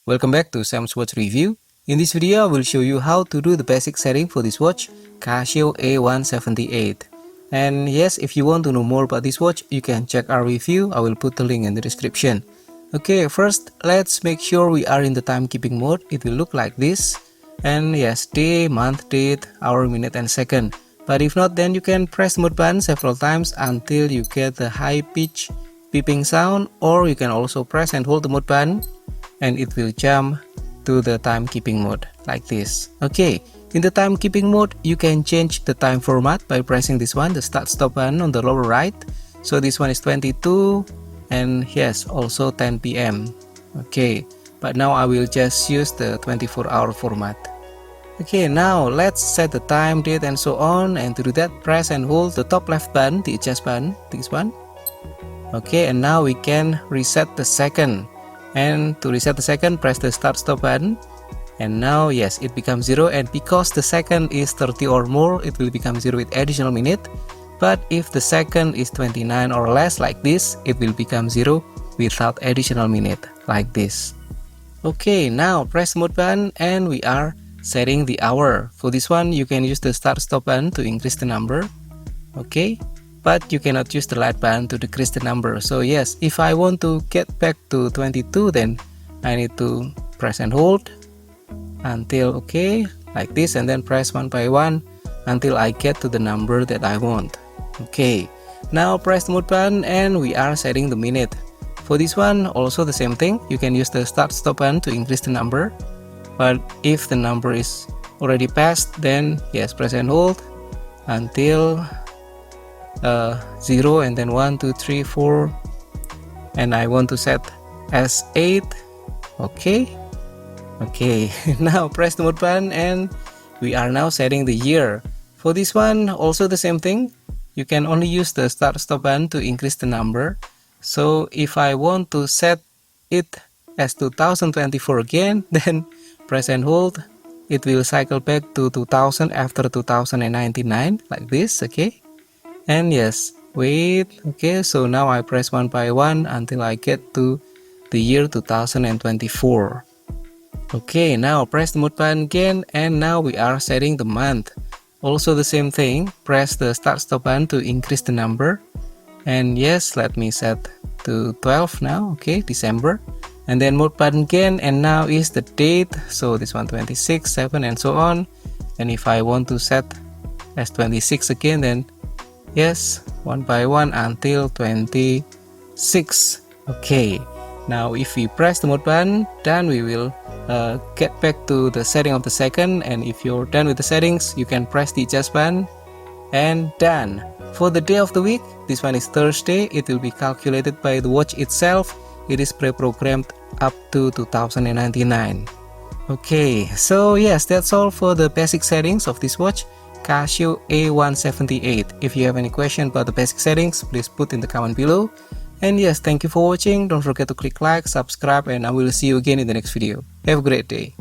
Welcome back to Sam's Watch Review. In this video, I will show you how to do the basic setting for this watch, Casio A178. And yes, if you want to know more about this watch, you can check our review. I will put the link in the description. Okay, first, let's make sure we are in the timekeeping mode. It will look like this. And yes, day, month, date, hour, minute, and second. But if not, then you can press the mode button several times until you get the high pitch beeping sound, or you can also press and hold the mode button and it will jump to the timekeeping mode like this. Okay, in the timekeeping mode, you can change the time format by pressing this one, the start stop button on the lower right. So this one is 22 and yes, also 10 p.m. Okay, but now I will just use the 24-hour format. Okay, now let's set the time, date, and so on. And to do that, press and hold the top left button, the adjust button, this one. Okay, and now we can reset the second. And to reset the second, press the start stop button. And now, yes, it becomes 0. And because the second is 30 or more, it will become 0 with additional minute. But if the second is 29 or less like this, it will become 0 without additional minute like this. Okay, now press the mode button and we are setting the hour. For this one, you can use the start stop button to increase the number. Okay, but you cannot use the light button to decrease the number. So yes, if I want to get back to 22, then I need to press and hold until okay, like this, and then press one by one until I get to the number that I want. Okay, now press the mode button and we are setting the minute. For this one, also the same thing. You can use the start stop button to increase the number. But if the number is already passed, then yes, press and hold until 0 and then 1, 2, 3, 4, and I want to set as 8. Okay, now press the mode button and we are now setting the year. For this one, also the same thing. You can only use the start stop button to increase the number. So if I want to set it as 2024 again, then press and hold. It will cycle back to 2000 after 2099 like this. Okay, and yes, wait. Okay, so now I press one by one until I get to the year 2024. Okay, now press the mode button again and now we are setting the month. Also the same thing, press the start stop button to increase the number. And yes, let me set to 12 now. Okay, December. And then mode button again, and now is the date. So this one 26, 7, and so on. And if I want to set as 26 again, then yes, one by one until 26. Okay, now if we press the mode button, then we will get back to the setting of the second. And if you're done with the settings, you can press the adjust button and done. For the day of the week, this one is Thursday. It will be calculated by the watch itself. It is pre-programmed up to 2099. Okay, so yes, that's all for the basic settings of this watch, Casio A178. If you have any question about the basic settings, please put in the comment below. And yes, thank you for watching. Don't forget to click like, subscribe, and I will see you again in the next video. Have a great day.